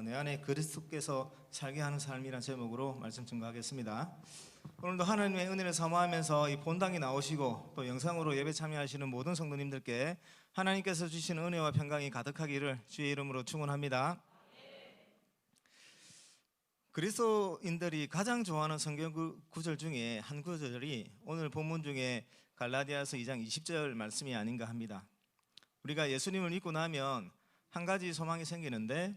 내 안에 그리스도께서 살게 하는 삶이라는 제목으로 말씀 증거하겠습니다. 오늘도 하나님의 은혜를 사모하면서 이 본당에 나오시고 또 영상으로 예배 참여하시는 모든 성도님들께 하나님께서 주신 은혜와 평강이 가득하기를 주의 이름으로 축원합니다. 그리스도인들이 가장 좋아하는 성경 구절 중에 한 구절이 오늘 본문 중에 갈라디아서 2장 20절 말씀이 아닌가 합니다. 우리가 예수님을 믿고 나면 한 가지 소망이 생기는데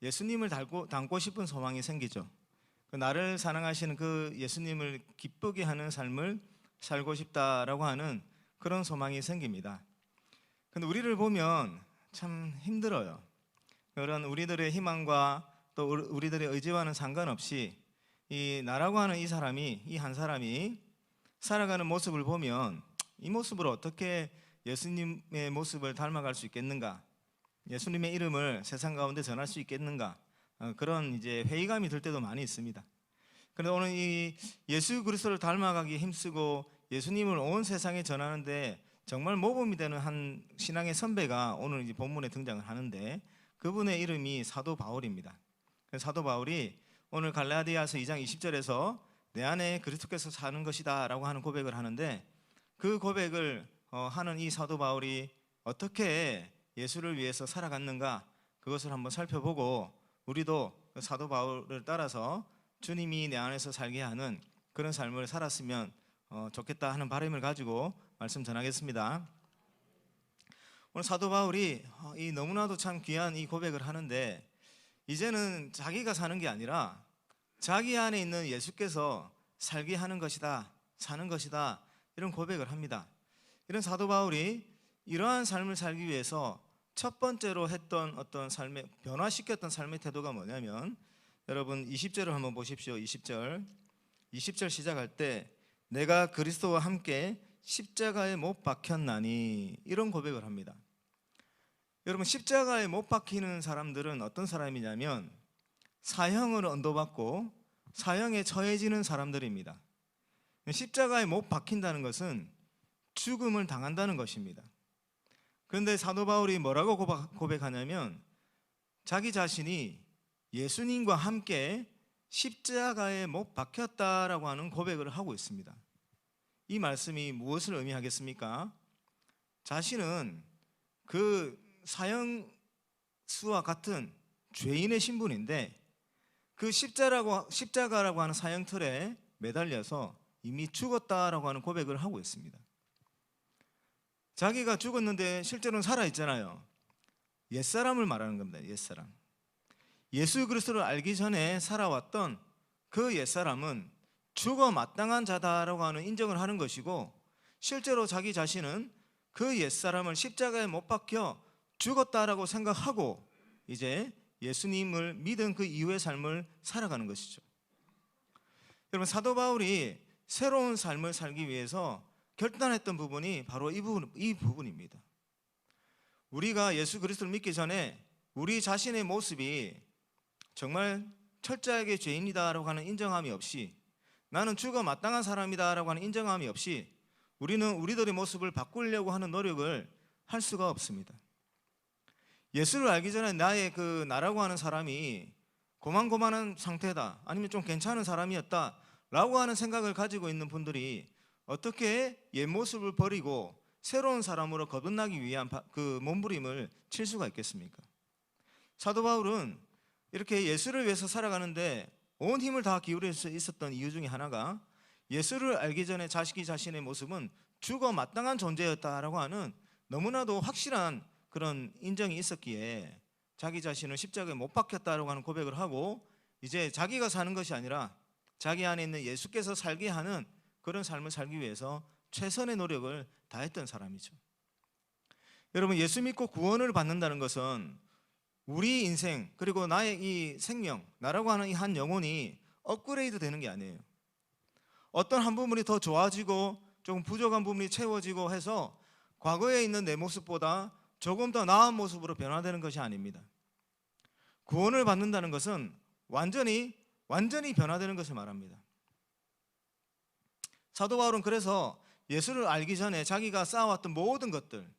예수님을 닮고 싶은 소망이 생기죠. 나를 사랑하시는 그 예수님을 기쁘게 하는 삶을 살고 싶다라고 하는 그런 소망이 생깁니다. 근데 우리를 보면 참 힘들어요. 그런 우리들의 희망과 또 우리들의 의지와는 상관없이 이 나라고 하는 이 한 사람이 살아가는 모습을 보면 이 모습으로 어떻게 예수님의 모습을 닮아갈 수 있겠는가, 예수님의 이름을 세상 가운데 전할 수 있겠는가, 그런 이제 회의감이 들 때도 많이 있습니다. 그런데 오늘 이 예수 그리스도를 닮아가기 힘쓰고 예수님을 온 세상에 전하는데 정말 모범이 되는 한 신앙의 선배가 오늘 이제 본문에 등장을 하는데 그분의 이름이 사도 바울입니다. 사도 바울이 오늘 갈라디아서 2장 20절에서 내 안에 그리스도께서 사는 것이다 라고 하는 고백을 하는데, 그 고백을 하는 이 사도 바울이 어떻게 예수를 위해서 살아갔는가, 그것을 한번 살펴보고 우리도 사도 바울을 따라서 주님이 내 안에서 살게 하는 그런 삶을 살았으면 좋겠다 하는 바람을 가지고 말씀 전하겠습니다. 오늘 사도 바울이 이 너무나도 참 귀한 이 고백을 하는데, 이제는 자기가 사는 게 아니라 자기 안에 있는 예수께서 살게 하는 것이다, 사는 것이다, 이런 고백을 합니다. 이런 사도 바울이 이러한 삶을 살기 위해서 첫 번째로 했던 어떤 삶의 변화시켰던 삶의 태도가 뭐냐면, 여러분 20절을 한번 보십시오. 20절 시작할 때 내가 그리스도와 함께 십자가에 못 박혔나니, 이런 고백을 합니다. 여러분, 십자가에 못 박히는 사람들은 어떤 사람이냐면 사형을 언도받고 사형에 처해지는 사람들입니다. 십자가에 못 박힌다는 것은 죽음을 당한다는 것입니다. 그런데 사도 바울이 뭐라고 고백하냐면 자기 자신이 예수님과 함께 십자가에 못 박혔다라고 하는 고백을 하고 있습니다. 이 말씀이 무엇을 의미하겠습니까? 자신은 그 사형수와 같은 죄인의 신분인데 그 십자가라고 하는 사형틀에 매달려서 이미 죽었다라고 하는 고백을 하고 있습니다. 자기가 죽었는데 실제로는 살아있잖아요. 옛사람을 말하는 겁니다. 옛사람. 예수 그리스도를 알기 전에 살아왔던 그 옛사람은 죽어 마땅한 자다라고 하는 인정을 하는 것이고, 실제로 자기 자신은 그 옛사람을 십자가에 못 박혀 죽었다라고 생각하고 이제 예수님을 믿은 그 이후의 삶을 살아가는 것이죠. 여러분, 사도 바울이 새로운 삶을 살기 위해서 결단했던 부분이 바로 이 부분입니다. 우리가 예수 그리스도를 믿기 전에 우리 자신의 모습이 정말 철저하게 죄인이다라고 하는 인정함이 없이, 나는 죽어 마땅한 사람이다라고 하는 인정함이 없이 우리는 우리들의 모습을 바꾸려고 하는 노력을 할 수가 없습니다. 예수를 알기 전에 나의 그 나라고 하는 사람이 고만고만한 상태다, 아니면 좀 괜찮은 사람이었다 라고 하는 생각을 가지고 있는 분들이 어떻게 옛 모습을 버리고 새로운 사람으로 거듭나기 위한 그 몸부림을 칠 수가 있겠습니까? 사도 바울은 이렇게 예수를 위해서 살아가는데 온 힘을 다 기울일 수 있었던 이유 중에 하나가 예수를 알기 전에 자기 자신의 모습은 죽어 마땅한 존재였다라고 하는 너무나도 확실한 그런 인정이 있었기에 자기 자신을 십자가에 못 박혔다라고 하는 고백을 하고 이제 자기가 사는 것이 아니라 자기 안에 있는 예수께서 살게 하는 그런 삶을 살기 위해서 최선의 노력을 다했던 사람이죠. 여러분, 예수 믿고 구원을 받는다는 것은 우리 인생 그리고 나의 이 생명, 나라고 하는 이 한 영혼이 업그레이드 되는 게 아니에요. 어떤 한 부분이 더 좋아지고 조금 부족한 부분이 채워지고 해서 과거에 있는 내 모습보다 조금 더 나은 모습으로 변화되는 것이 아닙니다. 구원을 받는다는 것은 완전히 변화되는 것을 말합니다. 사도 바울은 그래서 예수를 알기 전에 자기가 쌓아왔던 모든 것들,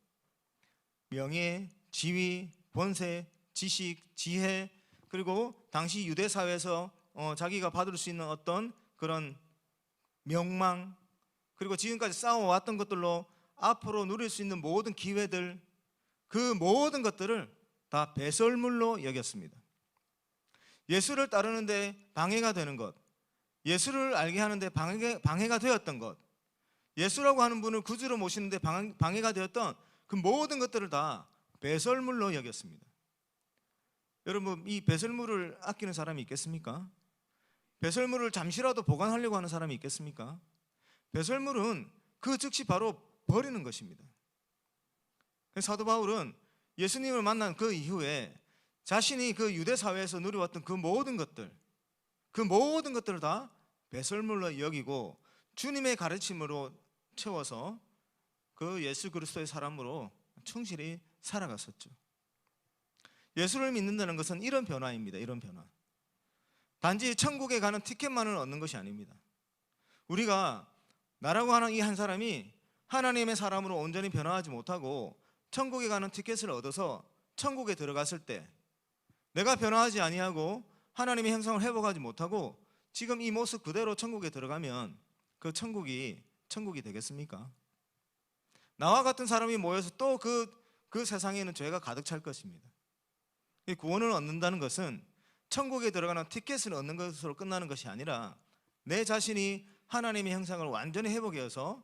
명예, 지위, 권세, 지식, 지혜, 그리고 당시 유대 사회에서 자기가 받을 수 있는 어떤 그런 명망, 그리고 지금까지 쌓아왔던 것들로 앞으로 누릴 수 있는 모든 기회들, 그 모든 것들을 다 배설물로 여겼습니다. 예수를 따르는데 방해가 되는 것, 예수를 알게 하는데 방해가 되었던 것, 예수라고 하는 분을 구주로 모시는데 방해가 되었던 그 모든 것들을 다 배설물로 여겼습니다. 여러분, 이 배설물을 아끼는 사람이 있겠습니까? 배설물을 잠시라도 보관하려고 하는 사람이 있겠습니까? 배설물은 그 즉시 바로 버리는 것입니다. 사도 바울은 예수님을 만난 그 이후에 자신이 그 유대 사회에서 누려왔던 그 모든 것들을 다 배설물로 여기고 주님의 가르침으로 채워서 그 예수 그리스도의 사람으로 충실히 살아갔었죠. 예수를 믿는다는 것은 이런 변화입니다. 이런 변화. 단지 천국에 가는 티켓만을 얻는 것이 아닙니다. 우리가 나라고 하는 이 한 사람이 하나님의 사람으로 온전히 변화하지 못하고 천국에 가는 티켓을 얻어서 천국에 들어갔을 때 내가 변화하지 아니하고 하나님의 형상을 회복하지 못하고 지금 이 모습 그대로 천국에 들어가면 그 천국이 되겠습니까? 나와 같은 사람이 모여서 또 그 세상에는 죄가 가득 찰 것입니다. 구원을 얻는다는 것은 천국에 들어가는 티켓을 얻는 것으로 끝나는 것이 아니라 내 자신이 하나님의 형상을 완전히 회복해서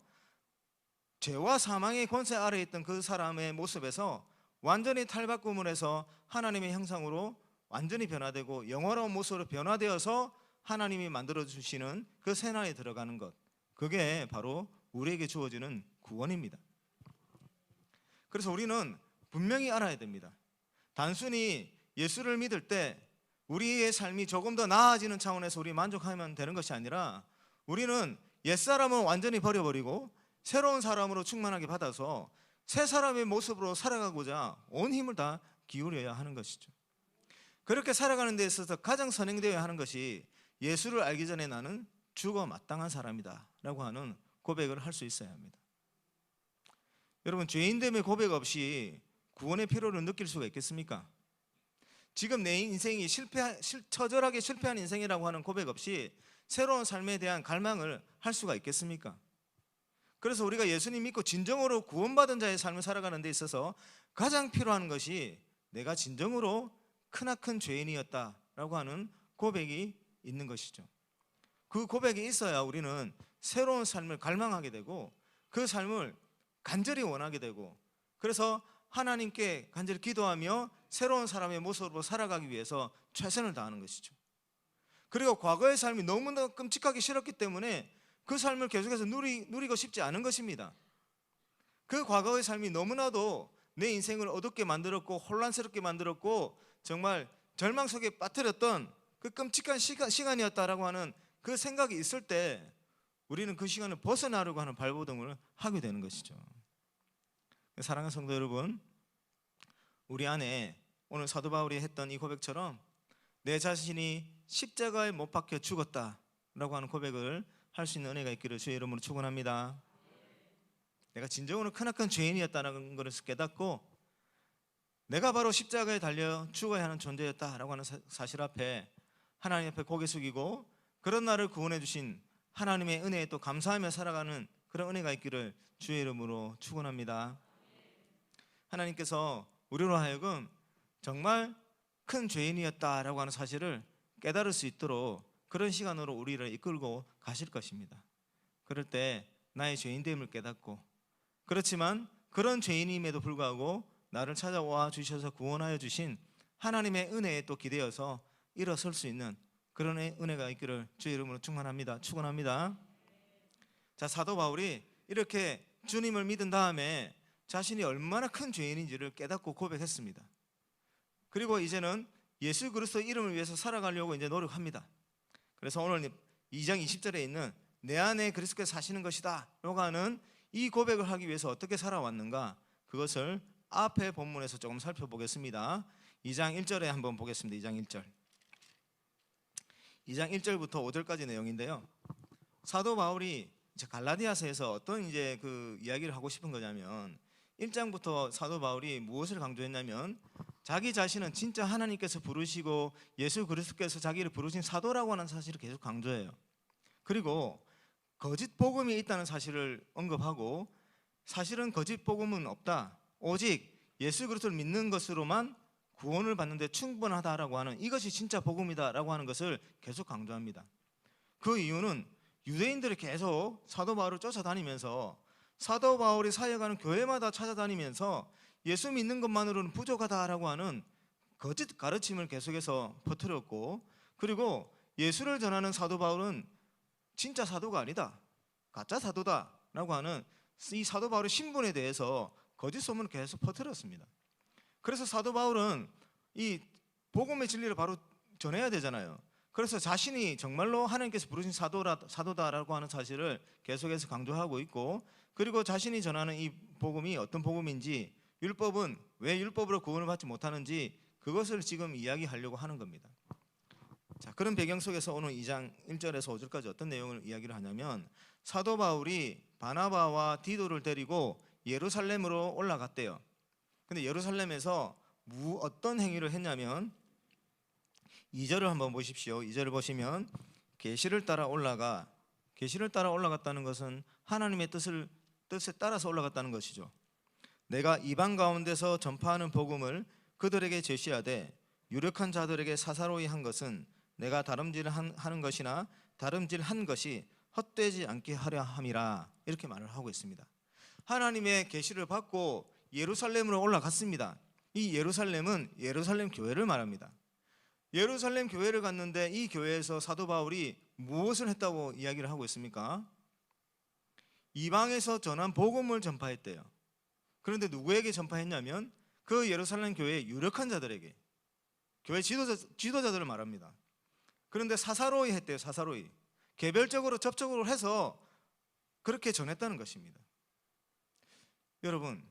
죄와 사망의 권세 아래에 있던 그 사람의 모습에서 완전히 탈바꿈을 해서 하나님의 형상으로 완전히 변화되고 영원한 모습으로 변화되어서 하나님이 만들어주시는 그 새날에 들어가는 것, 그게 바로 우리에게 주어지는 구원입니다. 그래서 우리는 분명히 알아야 됩니다. 단순히 예수를 믿을 때 우리의 삶이 조금 더 나아지는 차원에서 우리 만족하면 되는 것이 아니라 우리는 옛사람은 완전히 버려버리고 새로운 사람으로 충만하게 받아서 새 사람의 모습으로 살아가고자 온 힘을 다 기울여야 하는 것이죠. 그렇게 살아가는 데 있어서 가장 선행되어야 하는 것이 예수를 알기 전에 나는 죽어 마땅한 사람이다 라고 하는 고백을 할 수 있어야 합니다. 여러분, 죄인됨의 고백 없이 구원의 필요를 느낄 수가 있겠습니까? 지금 내 인생이 처절하게 실패한 인생이라고 하는 고백 없이 새로운 삶에 대한 갈망을 할 수가 있겠습니까? 그래서 우리가 예수님 믿고 진정으로 구원받은 자의 삶을 살아가는 데 있어서 가장 필요한 것이 내가 진정으로 크나큰 죄인이었다라고 하는 고백이 있는 것이죠. 그 고백이 있어야 우리는 새로운 삶을 갈망하게 되고 그 삶을 간절히 원하게 되고 그래서 하나님께 간절히 기도하며 새로운 사람의 모습으로 살아가기 위해서 최선을 다하는 것이죠. 그리고 과거의 삶이 너무나 끔찍하기 싫었기 때문에 그 삶을 계속해서 누리고 싶지 않은 것입니다. 그 과거의 삶이 너무나도 내 인생을 어둡게 만들었고 혼란스럽게 만들었고 정말 절망 속에 빠뜨렸던 그 끔찍한 시간이었다라고 하는 그 생각이 있을 때 우리는 그 시간을 벗어나려고 하는 발버둥을 하게 되는 것이죠. 사랑하는 성도 여러분, 우리 안에 오늘 사도 바울이 했던 이 고백처럼 내 자신이 십자가에 못 박혀 죽었다라고 하는 고백을 할 수 있는 은혜가 있기를 주의 이름으로 축원합니다. 내가 진정으로 크나큰 죄인이었다는 것을 깨닫고 내가 바로 십자가에 달려 죽어야 하는 존재였다라고 하는 사실 앞에 하나님 앞에 고개 숙이고 그런 나를 구원해 주신 하나님의 은혜에 또 감사하며 살아가는 그런 은혜가 있기를 주의 이름으로 축원합니다. 하나님께서 우리로 하여금 정말 큰 죄인이었다라고 하는 사실을 깨달을 수 있도록 그런 시간으로 우리를 이끌고 가실 것입니다. 그럴 때 나의 죄인됨을 깨닫고 그렇지만 그런 죄인임에도 불구하고 나를 찾아와 주셔서 구원하여 주신 하나님의 은혜에 또 기대어서 일어설 수 있는 그런 은혜가 있기를 주의 이름으로 축원합니다. 자, 사도 바울이 이렇게 주님을 믿은 다음에 자신이 얼마나 큰 죄인인지를 깨닫고 고백했습니다. 그리고 이제는 예수 그리스도의 이름을 위해서 살아가려고 이제 노력합니다. 그래서 오늘 2장 20절에 있는 내 안에 그리스도께서 사시는 것이다 라고 하는 이 고백을 하기 위해서 어떻게 살아왔는가, 그것을 앞에 본문에서 조금 살펴보겠습니다. 2장 1절에 한번 보겠습니다. 2장 1절. 2장 1절부터 5절까지 내용인데요. 사도 바울이 이제 갈라디아서에서 어떤 이제 그 이야기를 하고 싶은 거냐면 1장부터 사도 바울이 무엇을 강조했냐면 자기 자신은 진짜 하나님께서 부르시고 예수 그리스도께서 자기를 부르신 사도라고 하는 사실을 계속 강조해요. 그리고 거짓 복음이 있다는 사실을 언급하고 사실은 거짓 복음은 없다. 오직 예수 그리스도를 믿는 것으로만 구원을 받는데 충분하다라고 하는 이것이 진짜 복음이다라고 하는 것을 계속 강조합니다. 그 이유는 유대인들이 계속 사도 바울을 쫓아다니면서 사도 바울이 사역하는 교회마다 찾아다니면서 예수 믿는 것만으로는 부족하다라고 하는 거짓 가르침을 계속해서 퍼뜨렸고, 그리고 예수를 전하는 사도 바울은 진짜 사도가 아니다, 가짜 사도다라고 하는 이 사도 바울의 신분에 대해서 거짓 소문을 계속 퍼뜨렸습니다. 그래서 사도 바울은 이 복음의 진리를 바로 전해야 되잖아요. 그래서 자신이 정말로 하나님께서 부르신 사도다라고 하는 사실을 계속해서 강조하고 있고, 그리고 자신이 전하는 이 복음이 어떤 복음인지, 율법은 왜 율법으로 구원을 받지 못하는지 그것을 지금 이야기하려고 하는 겁니다. 자, 그런 배경 속에서 오늘 2장 1절에서 5절까지 어떤 내용을 이야기를 하냐면, 사도 바울이 바나바와 디도를 데리고 예루살렘으로 올라갔대요. 근데 예루살렘에서 어떤 행위를 했냐면 2절을 한번 보십시오. 2절을 보시면 계시를 따라 올라갔다는 것은 하나님의 뜻에 따라서 올라갔다는 것이죠. 내가 이방 가운데서 전파하는 복음을 그들에게 제시하되 유력한 자들에게 사사로이 한 것은 내가 다름질하는 것이나 다름질한 것이 헛되지 않게 하려 함이라, 이렇게 말을 하고 있습니다. 하나님의 계시를 받고 예루살렘으로 올라갔습니다. 이 예루살렘은 예루살렘 교회를 말합니다. 예루살렘 교회를 갔는데 이 교회에서 사도 바울이 무엇을 했다고 이야기를 하고 있습니까? 이방에서 전한 복음을 전파했대요. 그런데 누구에게 전파했냐면 그 예루살렘 교회의 유력한 자들에게, 교회 지도자들을 말합니다. 그런데 사사로이 했대요. 사사로이, 개별적으로 접촉을 해서 그렇게 전했다는 것입니다. 여러분,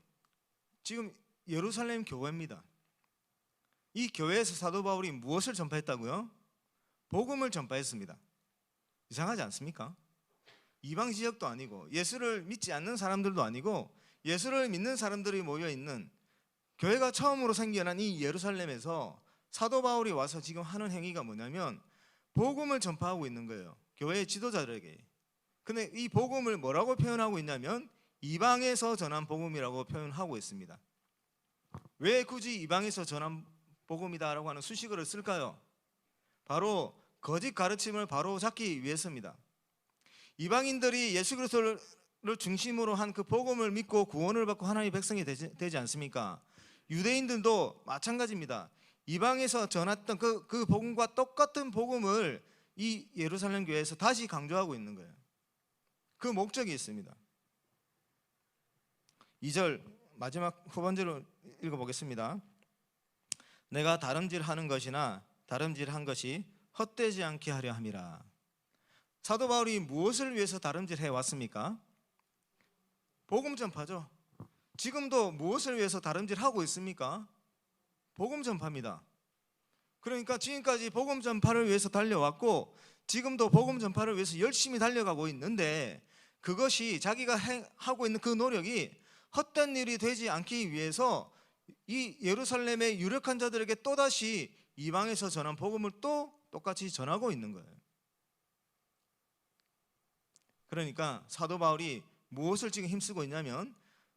지금 예루살렘 교회입니다. 이 교회에서 사도 바울이 무엇을 전파했다고요? 복음을 전파했습니다. 이상하지 않습니까? 이방 지역도 아니고 예수를 믿지 않는 사람들도 아니고 예수를 믿는 사람들이 모여있는 교회가 처음으로 생겨난 이 예루살렘에서 사도 바울이 와서 지금 하는 행위가 뭐냐면 복음을 전파하고 있는 거예요. 교회의 지도자들에게. 근데 이 복음을 뭐라고 표현하고 있냐면 이방에서 전한 복음이라고 표현하고 있습니다. 왜 굳이 이방에서 전한 복음이다라고 하는 수식어를 쓸까요? 바로 거짓 가르침을 바로 잡기 위해서입니다. 이방인들이 예수 그리스도를 중심으로 한 그 복음을 믿고 구원을 받고 하나님의 백성이 되지 않습니까? 유대인들도 마찬가지입니다. 이방에서 전했던 그 복음과 똑같은 복음을 이 예루살렘 교회에서 다시 강조하고 있는 거예요. 그 목적이 있습니다. 2절 마지막 후반절을 읽어보겠습니다. 내가 다름질하는 것이나 다름질한 것이 헛되지 않게 하려 함이라. 사도 바울이 무엇을 위해서 다름질해 왔습니까? 복음 전파죠. 지금도 무엇을 위해서 다름질하고 있습니까? 복음 전파입니다. 그러니까 지금까지 복음 전파를 위해서 달려왔고 지금도 복음 전파를 위해서 열심히 달려가고 있는데, 그것이 자기가 하고 있는 그 노력이 헛된 일이 되지 않기 위해서 이 예루살렘의 유력한 자들에게 또다시 이방에서 전한 복음을 또 똑같이 전하고 있는 거예요. 그러니까 사도 바울이 무엇을 지금 힘쓰고 있냐면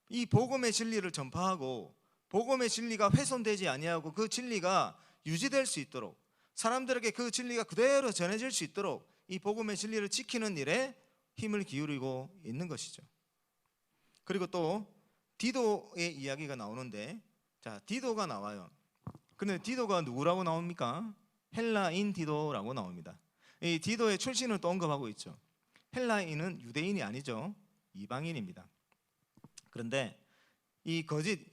이 복음의 진리를 전파하고 복음의 진리가 훼손되지 아니하고 그 진리가 유지될 수 있도록, 사람들에게 그 진리가 그대로 전해질 수 있도록 이 복음의 진리를 지키는 일에 힘을 기울이고 있는 것이죠. 그리고 또 디도의 이야기가 나오는데, 자, 디도가 나와요. 근데 디도가 누구라고 나옵니까? 헬라인 디도라고 나옵니다. 이 디도의 출신을 또 언급하고 있죠. 헬라인은 유대인이 아니죠. 이방인입니다. 그런데 이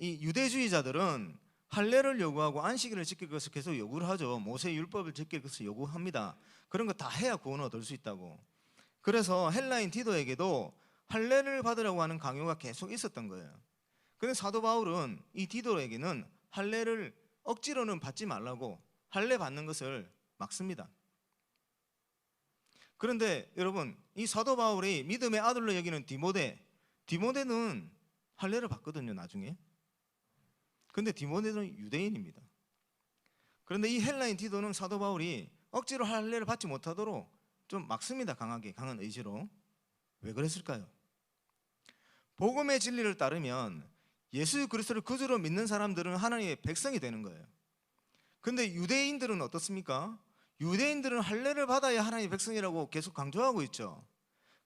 유대주의자들은 할례를 요구하고 안식일을 지킬 것을 계속 요구를 하죠. 모세 율법을 지킬 것을 요구합니다. 그런 거 다 해야 구원을 얻을 수 있다고. 그래서 헬라인 디도에게도 할례를 받으라고 하는 강요가 계속 있었던 거예요. 그런데 사도 바울은 이 디도에게는 할례를 억지로는 받지 말라고 할례 받는 것을 막습니다. 그런데 여러분, 이 사도 바울이 믿음의 아들로 여기는 디모데는 할례를 받거든요, 나중에. 근데 디모데는 유대인입니다. 그런데 이 헬라인 디도는 사도 바울이 억지로 할례를 받지 못하도록 좀 막습니다. 강한 의지로. 왜 그랬을까요? 복음의 진리를 따르면 예수 그리스도를 구주로 믿는 사람들은 하나님의 백성이 되는 거예요. 근데 유대인들은 어떻습니까? 유대인들은 할례를 받아야 하나님의 백성이라고 계속 강조하고 있죠.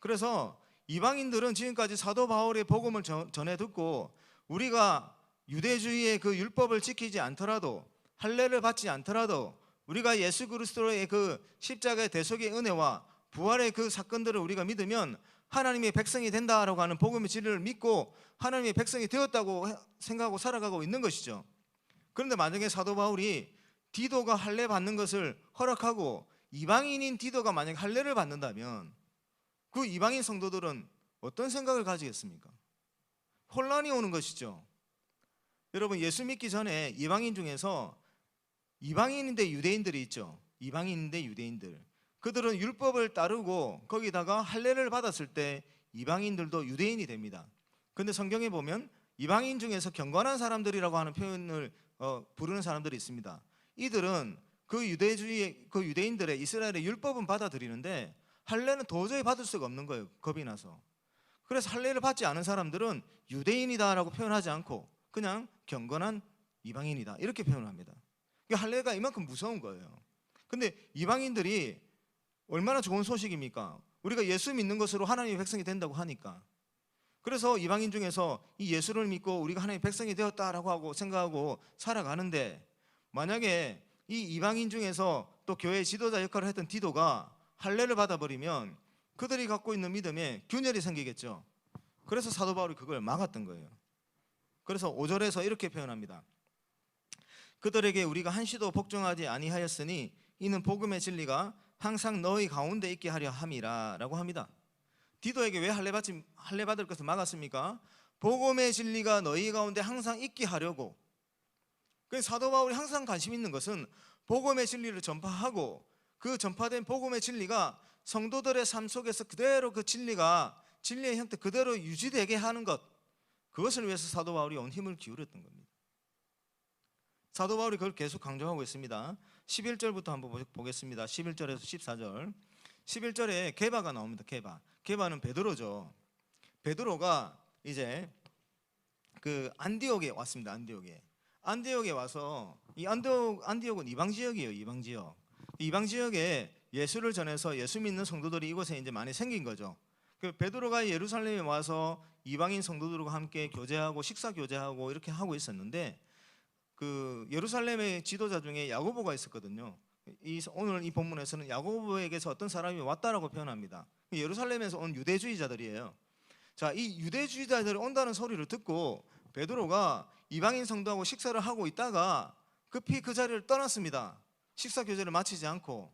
그래서 이방인들은 지금까지 사도 바울의 복음을 전해 듣고 우리가 유대주의의 그 율법을 지키지 않더라도, 할례를 받지 않더라도 우리가 예수 그리스도의 그 십자가의 대속의 은혜와 부활의 그 사건들을 우리가 믿으면 하나님의 백성이 된다라고 하는 복음의 진리를 믿고 하나님의 백성이 되었다고 생각하고 살아가고 있는 것이죠. 그런데 만약에 사도 바울이 디도가 할례 받는 것을 허락하고 이방인인 디도가 만약에 할례를 받는다면 그 이방인 성도들은 어떤 생각을 가지겠습니까? 혼란이 오는 것이죠. 여러분, 예수 믿기 전에 이방인 중에서 이방인인데 유대인들이 있죠. 이방인인데 유대인들, 그들은 율법을 따르고 거기다가 할례를 받았을 때 이방인들도 유대인이 됩니다. 그런데 성경에 보면 이방인 중에서 경건한 사람들이라고 하는 표현을 부르는 사람들이 있습니다. 이들은 그 유대인들의 이스라엘의 율법은 받아들이는데 할례는 도저히 받을 수가 없는 거예요. 겁이 나서. 그래서 할례를 받지 않은 사람들은 유대인이다라고 표현하지 않고 그냥 경건한 이방인이다 이렇게 표현을 합니다. 할례가 이만큼 무서운 거예요. 근데 이방인들이 얼마나 좋은 소식입니까? 우리가 예수 믿는 것으로 하나님의 백성이 된다고 하니까. 그래서 이방인 중에서 이 예수를 믿고 우리가 하나님의 백성이 되었다라고 하고 생각하고 살아가는데, 만약에 이 이방인 중에서 또 교회 지도자 역할을 했던 디도가 할례를 받아버리면 그들이 갖고 있는 믿음에 균열이 생기겠죠. 그래서 사도 바울이 그걸 막았던 거예요. 그래서 5절에서 이렇게 표현합니다. 그들에게 우리가 한시도 복종하지 아니하였으니 이는 복음의 진리가 항상 너희 가운데 있게 하려 함이라 라고 합니다. 디도에게 왜 할례 받을 것을 막았습니까? 복음의 진리가 너희 가운데 항상 있게 하려고. 그래서 사도 바울이 항상 관심 있는 것은 복음의 진리를 전파하고 그 전파된 복음의 진리가 성도들의 삶 속에서 그대로 그 진리의 형태 그대로 유지되게 하는 것, 그것을 위해서 사도 바울이 온 힘을 기울였던 겁니다. 사도 바울이 그걸 계속 강조하고 있습니다. 11절부터 한번 보겠습니다. 11절에서 14절. 11절에 게바가 나옵니다. 게바는 베드로죠. 베드로가 이제 그 안디옥에 왔습니다. 안디옥에 와서, 이 안디옥은 이방 지역이에요. 이방 지역에 예수를 전해서 예수 믿는 성도들이 이곳에 이제 많이 생긴 거죠. 그 베드로가 예루살렘에 와서 이방인 성도들과 함께 교제하고 식사 교제하고 이렇게 하고 있었는데, 그 예루살렘의 지도자 중에 야고보가 있었거든요. 오늘 이 본문에서는 야고보에게서 어떤 사람이 왔다라고 표현합니다. 예루살렘에서 온 유대주의자들이에요. 자, 이 유대주의자들이 온다는 소리를 듣고 베드로가 이방인 성도하고 식사를 하고 있다가 급히 그 자리를 떠났습니다. 식사 교제를 마치지 않고.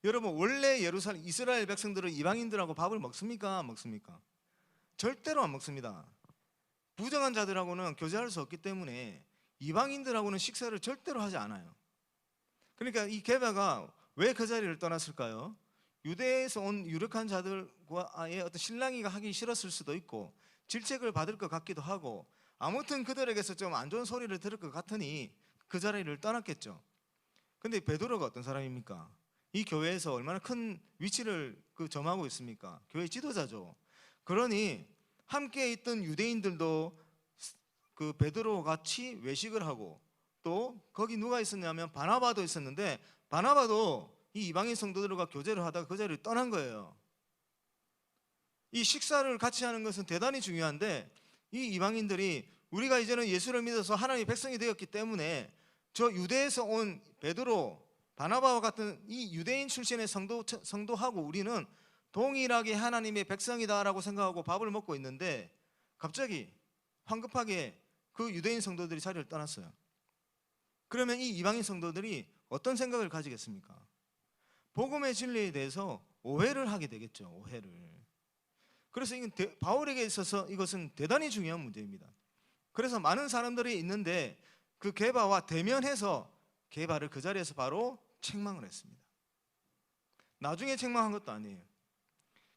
여러분, 원래 이스라엘 백성들은 이방인들하고 밥을 먹습니까? 안 먹습니까? 절대로 안 먹습니다. 부정한 자들하고는 교제할 수 없기 때문에 이방인들하고는 식사를 절대로 하지 않아요. 그러니까 이 게바가 왜 그 자리를 떠났을까요? 유대에서 온 유력한 자들과의 어떤 실랑이가 하기 싫었을 수도 있고, 질책을 받을 것 같기도 하고, 아무튼 그들에게서 좀 안 좋은 소리를 들을 것 같으니 그 자리를 떠났겠죠. 근데 베드로가 어떤 사람입니까? 이 교회에서 얼마나 큰 위치를 점하고 있습니까? 교회 지도자죠. 그러니 함께 있던 유대인들도 그 베드로와 같이 외식을 하고, 또 거기 누가 있었냐면 바나바도 있었는데, 바나바도 이 이방인 성도들과 교제를 하다가 그 자리를 떠난 거예요. 이 식사를 같이 하는 것은 대단히 중요한데, 이 이방인들이 우리가 이제는 예수를 믿어서 하나님의 백성이 되었기 때문에 저 유대에서 온 베드로, 바나바와 같은 이 유대인 출신의 성도하고 우리는 동일하게 하나님의 백성이다라고 생각하고 밥을 먹고 있는데, 갑자기 황급하게 그 유대인 성도들이 자리를 떠났어요. 그러면 이 이방인 성도들이 어떤 생각을 가지겠습니까? 복음의 진리에 대해서 오해를 하게 되겠죠. 오해를. 그래서 이건 바울에게 있어서 이것은 대단히 중요한 문제입니다. 그래서 많은 사람들이 있는데 그 게바와 대면해서 게바를 그 자리에서 바로 책망을 했습니다. 나중에 책망한 것도 아니에요.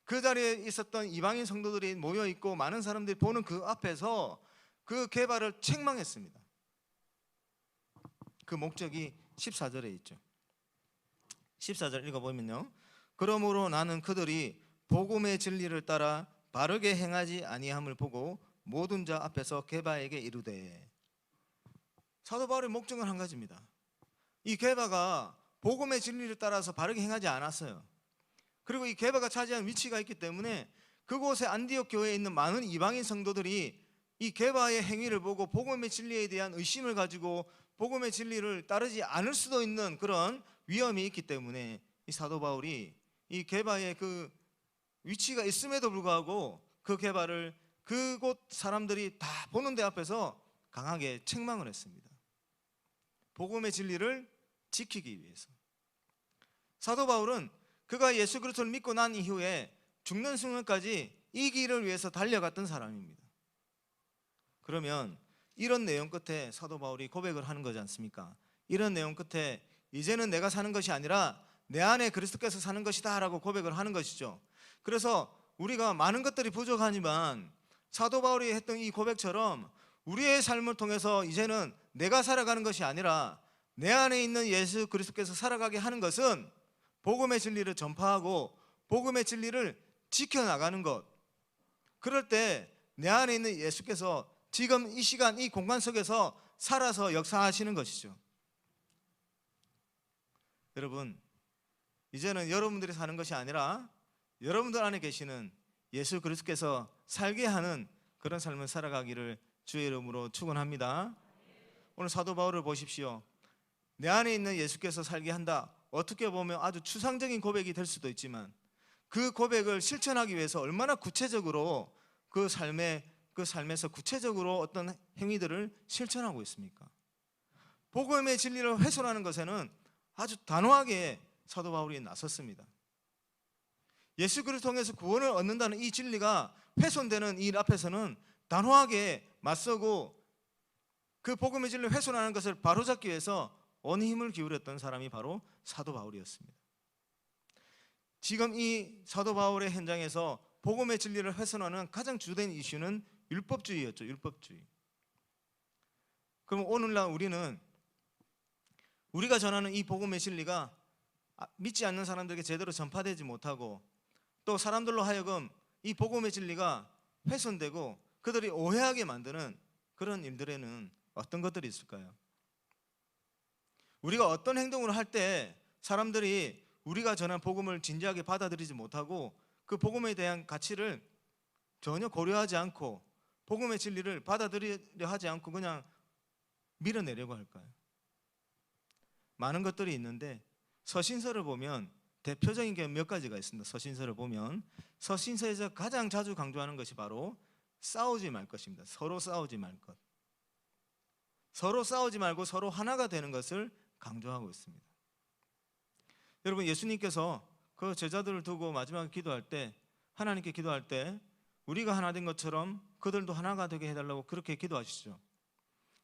그 자리에 있었던 이방인 성도들이 모여있고 많은 사람들이 보는 그 앞에서 그 게바를 책망했습니다. 그 목적이 14절에 있죠. 14절 읽어보면요. 그러므로 나는 그들이 복음의 진리를 따라 바르게 행하지 아니함을 보고 모든 자 앞에서 게바에게 이르되. 사도 바울의 목적은 한 가지입니다. 이 게바가 복음의 진리를 따라서 바르게 행하지 않았어요. 그리고 이 게바가 차지한 위치가 있기 때문에 그곳에 안디옥 교회에 있는 많은 이방인 성도들이 이 게바의 행위를 보고 복음의 진리에 대한 의심을 가지고 복음의 진리를 따르지 않을 수도 있는 그런 위험이 있기 때문에 이 사도 바울이 이 게바의 그 위치가 있음에도 불구하고 그 게바를 그곳 사람들이 다 보는 데 앞에서 강하게 책망을 했습니다. 복음의 진리를 지키기 위해서. 사도 바울은 그가 예수 그리스도를 믿고 난 이후에 죽는 순간까지 이 길을 위해서 달려갔던 사람입니다. 그러면 이런 내용 끝에 사도 바울이 고백을 하는 거지 않습니까? 이런 내용 끝에 이제는 내가 사는 것이 아니라 내 안에 그리스도께서 사는 것이다 라고 고백을 하는 것이죠. 그래서 우리가 많은 것들이 부족하지만 사도 바울이 했던 이 고백처럼 우리의 삶을 통해서 이제는 내가 살아가는 것이 아니라 내 안에 있는 예수 그리스도께서 살아가게 하는 것은 복음의 진리를 전파하고 복음의 진리를 지켜나가는 것. 그럴 때 내 안에 있는 예수께서 지금 이 시간 이 공간 속에서 살아서 역사하시는 것이죠. 여러분, 이제는 여러분들이 사는 것이 아니라 여러분들 안에 계시는 예수 그리스도께서 살게 하는 그런 삶을 살아가기를 주의 이름으로 축원합니다. 오늘 사도 바울을 보십시오. 내 안에 있는 예수께서 살게 한다. 어떻게 보면 아주 추상적인 고백이 될 수도 있지만 그 고백을 실천하기 위해서 얼마나 구체적으로 그 삶에서 구체적으로 어떤 행위들을 실천하고 있습니까? 복음의 진리를 훼손하는 것에는 아주 단호하게 사도 바울이 나섰습니다. 예수 그리스도를 통해서 구원을 얻는다는 이 진리가 훼손되는 일 앞에서는 단호하게 맞서고 그 복음의 진리를 훼손하는 것을 바로잡기 위해서 온 힘을 기울였던 사람이 바로 사도 바울이었습니다. 지금 이 사도 바울의 현장에서 복음의 진리를 훼손하는 가장 주된 이슈는 율법주의였죠. 율법주의. 그럼 오늘날 우리가 전하는 이 복음의 진리가 믿지 않는 사람들에게 제대로 전파되지 못하고 또 사람들로 하여금 이 복음의 진리가 훼손되고 그들이 오해하게 만드는 그런 일들에는 어떤 것들이 있을까요? 우리가 어떤 행동을 할 때 사람들이 우리가 전한 복음을 진지하게 받아들이지 못하고 그 복음에 대한 가치를 전혀 고려하지 않고 복음의 진리를 받아들이려 하지 않고 그냥 밀어내려고 할까요? 많은 것들이 있는데 서신서를 보면 대표적인 게 몇 가지가 있습니다. 서신서를 보면 서신서에서 가장 자주 강조하는 것이 바로 싸우지 말 것입니다. 서로 싸우지 말 것. 서로 싸우지 말고 서로 하나가 되는 것을 강조하고 있습니다. 여러분, 예수님께서 그 제자들을 두고 마지막에 기도할 때 하나님께 기도할 때 우리가 하나 된 것처럼 그들도 하나가 되게 해달라고 그렇게 기도하시죠.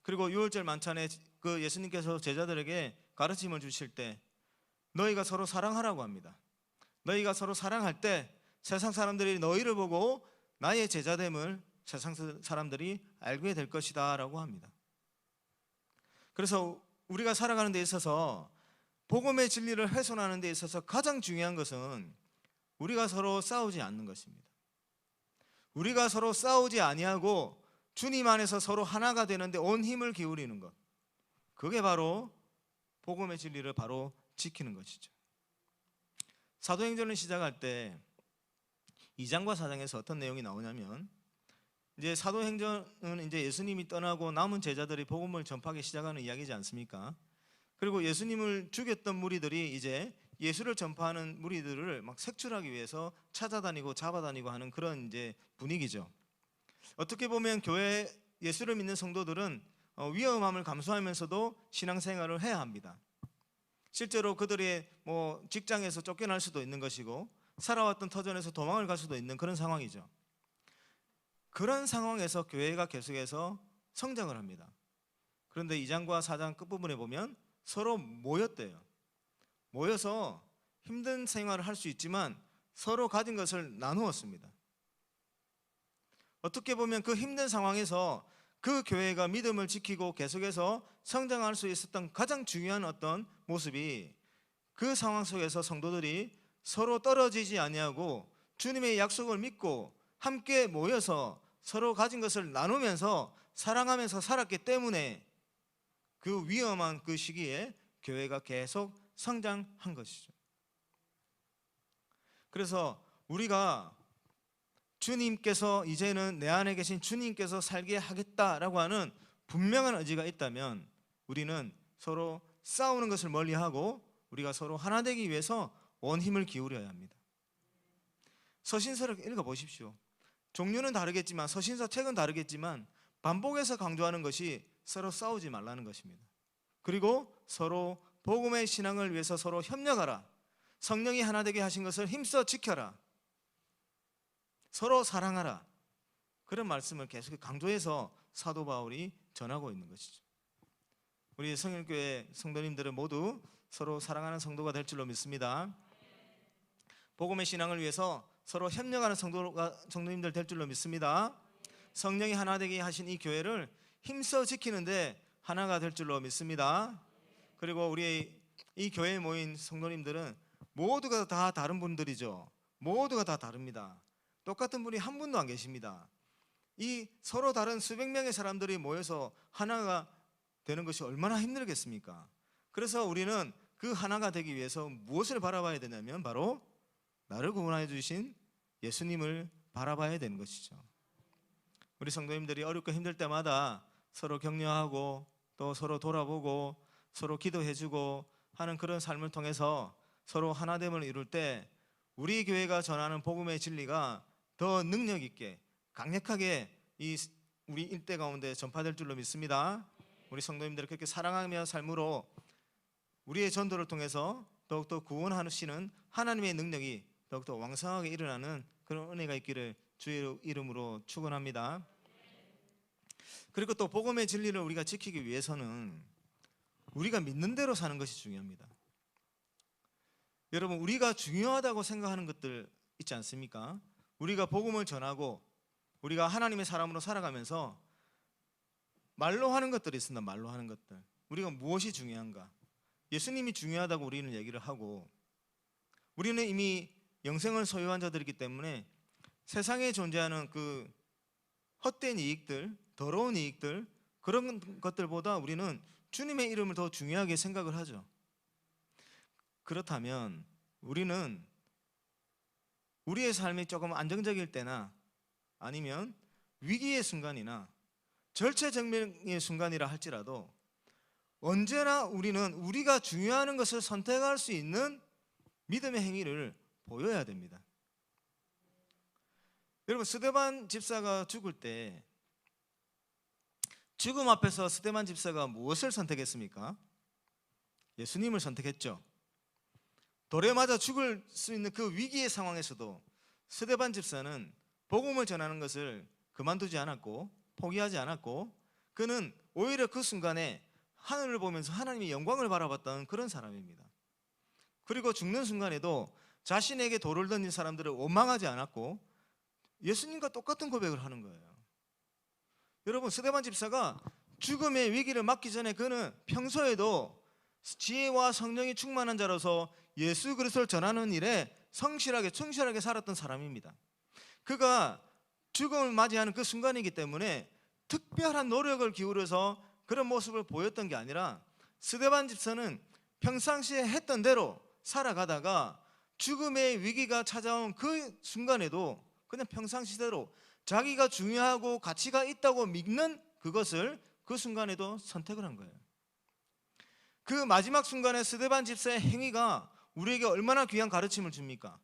그리고 유월절 만찬에 그 예수님께서 제자들에게 가르침을 주실 때 너희가 서로 사랑하라고 합니다. 너희가 서로 사랑할 때 세상 사람들이 너희를 보고 나의 제자됨을 세상 사람들이 알게 될 것이다 라고 합니다. 그래서 우리가 살아가는 데 있어서 복음의 진리를 훼손하는 데 있어서 가장 중요한 것은 우리가 서로 싸우지 않는 것입니다. 우리가 서로 싸우지 아니하고 주님 안에서 서로 하나가 되는데 온 힘을 기울이는 것, 그게 바로 복음의 진리를 바로 지키는 것이죠. 사도행전을 시작할 때 2장과 4장에서 어떤 내용이 나오냐면 이제 사도행전은 이제 예수님이 떠나고 남은 제자들이 복음을 전파하기 시작하는 이야기지 않습니까? 그리고 예수님을 죽였던 무리들이 이제 예수를 전파하는 무리들을 막 색출하기 위해서 찾아다니고 잡아다니고 하는 그런 이제 분위기죠. 어떻게 보면 교회 예수를 믿는 성도들은 위험함을 감수하면서도 신앙생활을 해야 합니다. 실제로 그들의 직장에서 쫓겨날 수도 있는 것이고 살아왔던 터전에서 도망을 갈 수도 있는 그런 상황이죠. 그런 상황에서 교회가 계속해서 성장을 합니다. 그런데 2장과 4장 끝부분에 보면 서로 모였대요. 모여서 힘든 생활을 할 수 있지만 서로 가진 것을 나누었습니다. 어떻게 보면 그 힘든 상황에서 그 교회가 믿음을 지키고 계속해서 성장할 수 있었던 가장 중요한 어떤 모습이 그 상황 속에서 성도들이 서로 떨어지지 아니하고 주님의 약속을 믿고 함께 모여서 서로 가진 것을 나누면서 사랑하면서 살았기 때문에 그 위험한 그 시기에 교회가 계속 성장한 것이죠. 그래서 우리가 주님께서 이제는 내 안에 계신 주님께서 살게 하겠다라고 하는 분명한 의지가 있다면 우리는 서로 싸우는 것을 멀리하고 우리가 서로 하나 되기 위해서 온 힘을 기울여야 합니다. 서신서를 읽어보십시오. 종류는 다르겠지만 서신서 책은 다르겠지만 반복해서 강조하는 것이 서로 싸우지 말라는 것입니다. 그리고 서로 복음의 신앙을 위해서 서로 협력하라. 성령이 하나 되게 하신 것을 힘써 지켜라. 서로 사랑하라. 그런 말씀을 계속 강조해서 사도 바울이 전하고 있는 것이죠. 우리 성일교회 성도님들은 모두 서로 사랑하는 성도가 될 줄로 믿습니다. 복음의 신앙을 위해서 서로 협력하는 성도님들 될 줄로 믿습니다. 성령이 하나 되게 하신 이 교회를 힘써 지키는데 하나가 될 줄로 믿습니다. 그리고 우리 이 교회에 모인 성도님들은 모두가 다 다른 분들이죠. 모두가 다 다릅니다. 똑같은 분이 한 분도 안 계십니다. 이 서로 다른 수백 명의 사람들이 모여서 하나가 되는 것이 얼마나 힘들겠습니까? 그래서 우리는 그 하나가 되기 위해서 무엇을 바라봐야 되냐면 바로 나를 구원해 주신 예수님을 바라봐야 되는 것이죠. 우리 성도님들이 어렵고 힘들 때마다 서로 격려하고 또 서로 돌아보고 서로 기도해주고 하는 그런 삶을 통해서 서로 하나됨을 이룰 때 우리 교회가 전하는 복음의 진리가 더 능력 있게 강력하게 우리 일대 가운데 전파될 줄로 믿습니다. 우리 성도님들을 그렇게 사랑하며 삶으로 우리의 전도를 통해서 더욱더 구원하시는 하나님의 능력이 더욱더 왕성하게 일어나는 그런 은혜가 있기를 주의 이름으로 축원합니다. 그리고 또 복음의 진리를 우리가 지키기 위해서는 우리가 믿는 대로 사는 것이 중요합니다. 여러분, 우리가 중요하다고 생각하는 것들 있지 않습니까? 우리가 복음을 전하고 우리가 하나님의 사람으로 살아가면서 말로 하는 것들이 있습니다. 말로 하는 것들. 우리가 무엇이 중요한가? 예수님이 중요하다고 우리는 얘기를 하고 우리는 이미 영생을 소유한 자들이기 때문에 세상에 존재하는 그 헛된 이익들, 더러운 이익들 그런 것들보다 우리는 주님의 이름을 더 중요하게 생각을 하죠. 그렇다면 우리는 우리의 삶이 조금 안정적일 때나 아니면 위기의 순간이나 절체절명의 순간이라 할지라도 언제나 우리는 우리가 중요한 것을 선택할 수 있는 믿음의 행위를 보여야 됩니다. 여러분, 스데반 집사가 죽을 때 죽음 앞에서 스데반 집사가 무엇을 선택했습니까? 예수님을 선택했죠. 돌에 맞아 죽을 수 있는 그 위기의 상황에서도 스데반 집사는 복음을 전하는 것을 그만두지 않았고 포기하지 않았고 그는 오히려 그 순간에 하늘을 보면서 하나님의 영광을 바라봤던 그런 사람입니다. 그리고 죽는 순간에도 자신에게 돌을 던진 사람들을 원망하지 않았고 예수님과 똑같은 고백을 하는 거예요. 여러분, 스데반 집사가 죽음의 위기를 맞기 전에 그는 평소에도 지혜와 성령이 충만한 자로서 예수 그리스도를 전하는 일에 성실하게 충실하게 살았던 사람입니다. 그가 죽음을 맞이하는 그 순간이기 때문에 특별한 노력을 기울여서 그런 모습을 보였던 게 아니라 스데반 집사는 평상시에 했던 대로 살아가다가 죽음의 위기가 찾아온 그 순간에도 그냥 평상시대로 자기가 중요하고 가치가 있다고 믿는 그것을 그 순간에도 선택을 한 거예요. 그 마지막 순간에 스데반 집사의 행위가 우리에게 얼마나 귀한 가르침을 줍니까?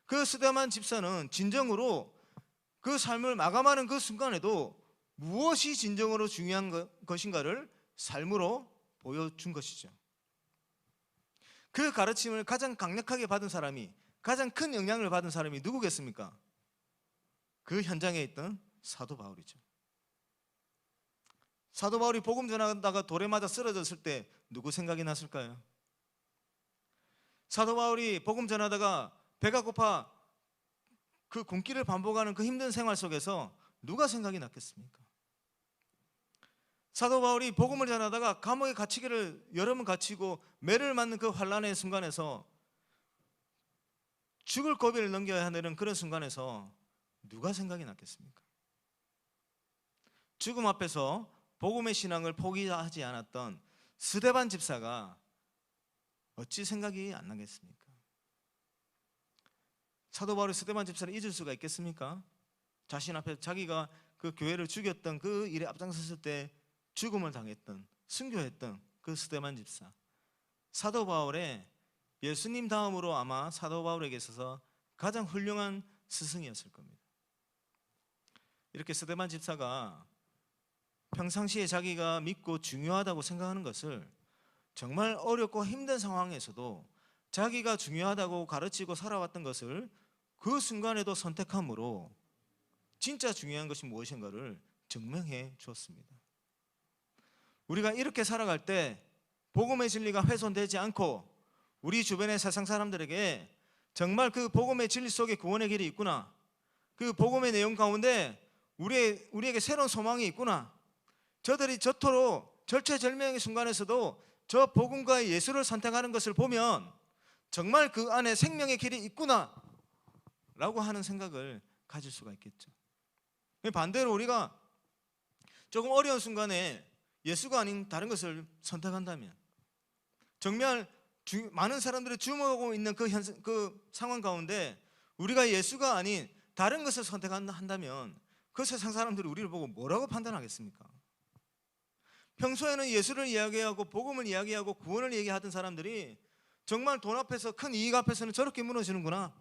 그 스데반 집사는 진정으로 그 삶을 마감하는 그 순간에도 무엇이 진정으로 중요한 것인가를 삶으로 보여준 것이죠. 그 가르침을 가장 강력하게 받은 사람이, 가장 큰 영향을 받은 사람이 누구겠습니까? 그 현장에 있던 사도 바울이죠. 사도 바울이 복음 전하다가 돌에 맞아 쓰러졌을 때 누구 생각이 났을까요? 사도 바울이 복음 전하다가 배가 고파 그 굶기를 반복하는 그 힘든 생활 속에서 누가 생각이 났겠습니까? 사도 바울이 복음을 전하다가 감옥에 갇히기를 여러 번 갇히고 매를 맞는 그 환난의 순간에서 죽을 고비를 넘겨야 하는 그런 순간에서 누가 생각이 났겠습니까? 죽음 앞에서 복음의 신앙을 포기하지 않았던 스데반 집사가 어찌 생각이 안 나겠습니까? 사도 바울이 스데반 집사를 잊을 수가 있겠습니까? 자신 앞에 자기가 그 교회를 죽였던 그 일에 앞장섰을 때 죽음을 당했던, 순교했던 그 스데반 집사, 사도 바울의 예수님 다음으로 아마 사도 바울에게 있어서 가장 훌륭한 스승이었을 겁니다. 이렇게 스데반 집사가 평상시에 자기가 믿고 중요하다고 생각하는 것을 정말 어렵고 힘든 상황에서도 자기가 중요하다고 가르치고 살아왔던 것을 그 순간에도 선택함으로 진짜 중요한 것이 무엇인가를 증명해 주었습니다. 우리가 이렇게 살아갈 때 복음의 진리가 훼손되지 않고 우리 주변의 세상 사람들에게 정말 그 복음의 진리 속에 구원의 길이 있구나, 그 복음의 내용 가운데 우리에게 새로운 소망이 있구나, 저들이 저토록 절체절명의 순간에서도 저 복음과 예수를 선택하는 것을 보면 정말 그 안에 생명의 길이 있구나 라고 하는 생각을 가질 수가 있겠죠. 반대로 우리가 조금 어려운 순간에 예수가 아닌 다른 것을 선택한다면, 정말 많은 사람들이 주목하고 있는 그 상황 가운데 우리가 예수가 아닌 다른 것을 선택한다면 그 세상 사람들이 우리를 보고 뭐라고 판단하겠습니까? 평소에는 예수를 이야기하고 복음을 이야기하고 구원을 얘기하던 사람들이 정말 돈 앞에서, 큰 이익 앞에서는 저렇게 무너지는구나,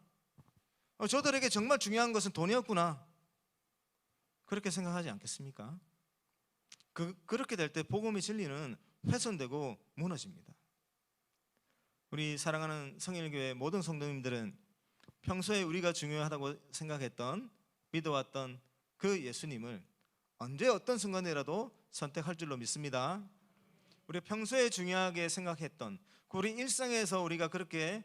저들에게 정말 중요한 것은 돈이었구나, 그렇게 생각하지 않겠습니까? 그렇게 될 때 복음의 진리는 훼손되고 무너집니다. 우리 사랑하는 성일교회 모든 성도님들은 평소에 우리가 중요하다고 생각했던, 믿어왔던 그 예수님을 언제 어떤 순간이라도 선택할 줄로 믿습니다. 우리 평소에 중요하게 생각했던, 우리 일상에서 우리가 그렇게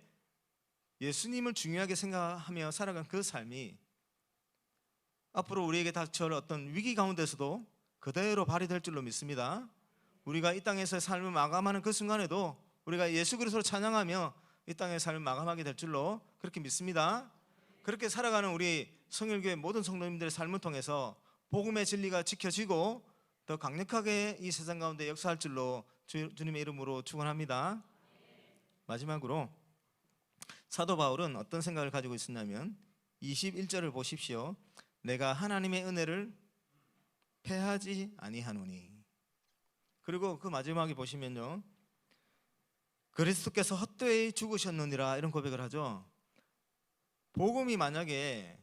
예수님을 중요하게 생각하며 살아간 그 삶이 앞으로 우리에게 닥쳐올 어떤 위기 가운데서도 그대로 발휘될 줄로 믿습니다. 우리가 이 땅에서의 삶을 마감하는 그 순간에도 우리가 예수 그리스도를 찬양하며 이 땅의 삶을 마감하게 될 줄로 그렇게 믿습니다. 그렇게 살아가는 우리 성일교회 모든 성도님들의 삶을 통해서 복음의 진리가 지켜지고 더 강력하게 이 세상 가운데 역사할 줄로 주님의 이름으로 축원합니다. 마지막으로 사도 바울은 어떤 생각을 가지고 있었냐면 21절을 보십시오. 내가 하나님의 은혜를 패하지 아니하노니. 그리고 그 마지막에 보시면요, 그리스도께서 헛되이 죽으셨느니라, 이런 고백을 하죠. 복음이 만약에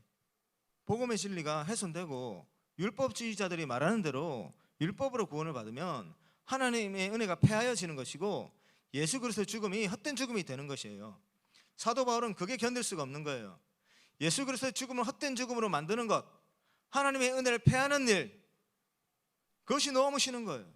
복음의 진리가 훼손되고 율법주의자들이 말하는 대로 율법으로 구원을 받으면 하나님의 은혜가 패하여지는 것이고 예수 그리스도의 죽음이 헛된 죽음이 되는 것이에요. 사도 바울은 그게 견딜 수가 없는 거예요. 예수 그리스도의 죽음을 헛된 죽음으로 만드는 것, 하나님의 은혜를 패하는 일, 그것이 너무 싫은 거예요.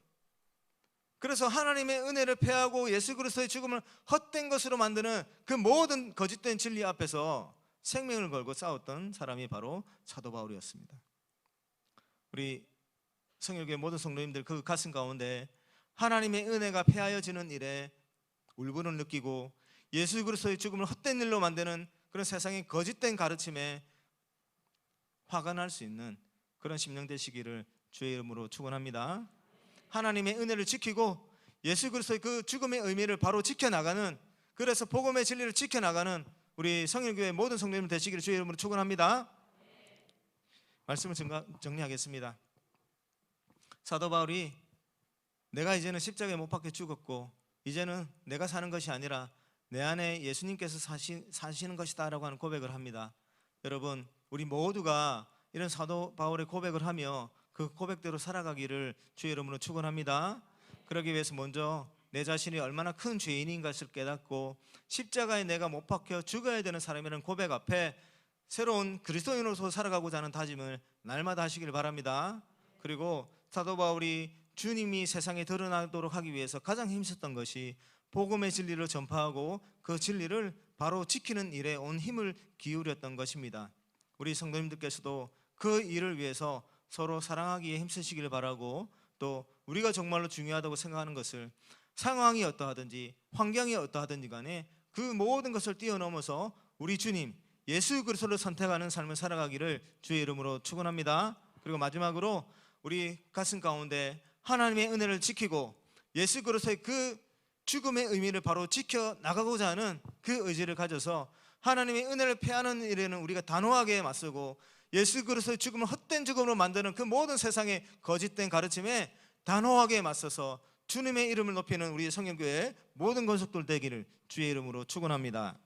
그래서 하나님의 은혜를 패하고 예수 그리스도의 죽음을 헛된 것으로 만드는 그 모든 거짓된 진리 앞에서 생명을 걸고 싸웠던 사람이 바로 사도 바울이었습니다. 우리 성일교회 모든 성도님들 그 가슴 가운데 하나님의 은혜가 패하여지는 일에 울분을 느끼고 예수 그리스도의 죽음을 헛된 일로 만드는 그런 세상의 거짓된 가르침에 화가 날 수 있는 그런 심령 되시기를 주의 이름으로 축원합니다. 하나님의 은혜를 지키고 예수 그리스도의 그 죽음의 의미를 바로 지켜나가는, 그래서 복음의 진리를 지켜나가는 우리 성일교회 모든 성도님 되시기를 주의 이름으로 축원합니다. 말씀을 정리하겠습니다. 사도 바울이 내가 이제는 십자가에 못 박혀 죽었고 이제는 내가 사는 것이 아니라 내 안에 예수님께서 사시는 것이다 라고 하는 고백을 합니다. 여러분, 우리 모두가 이런 사도 바울의 고백을 하며 그 고백대로 살아가기를 주의 이름으로 축원합니다. 그러기 위해서 먼저 내 자신이 얼마나 큰 죄인인 것을 깨닫고 십자가에 내가 못 박혀 죽어야 되는 사람이라는 고백 앞에 새로운 그리스도인으로서 살아가고자 하는 다짐을 날마다 하시길 바랍니다. 그리고 사도 바울이 주님이 세상에 드러나도록 하기 위해서 가장 힘썼던 것이 복음의 진리를 전파하고 그 진리를 바로 지키는 일에 온 힘을 기울였던 것입니다. 우리 성도님들께서도 그 일을 위해서 서로 사랑하기에 힘쓰시길 바라고 또 우리가 정말로 중요하다고 생각하는 것을 상황이 어떠하든지 환경이 어떠하든지 간에 그 모든 것을 뛰어넘어서 우리 주님 예수 그리스도를 선택하는 삶을 살아가기를 주의 이름으로 축원합니다. 그리고 마지막으로 우리 가슴 가운데 하나님의 은혜를 지키고 예수 그리스도의 그 죽음의 의미를 바로 지켜 나가고자 하는 그 의지를 가져서 하나님의 은혜를 패하는 일에는 우리가 단호하게 맞서고 예수 그리스도의 죽음을 헛된 죽음으로 만드는 그 모든 세상의 거짓된 가르침에 단호하게 맞서서 주님의 이름을 높이는 우리 성경교회 모든 권속들 되기를 주의 이름으로 축원합니다.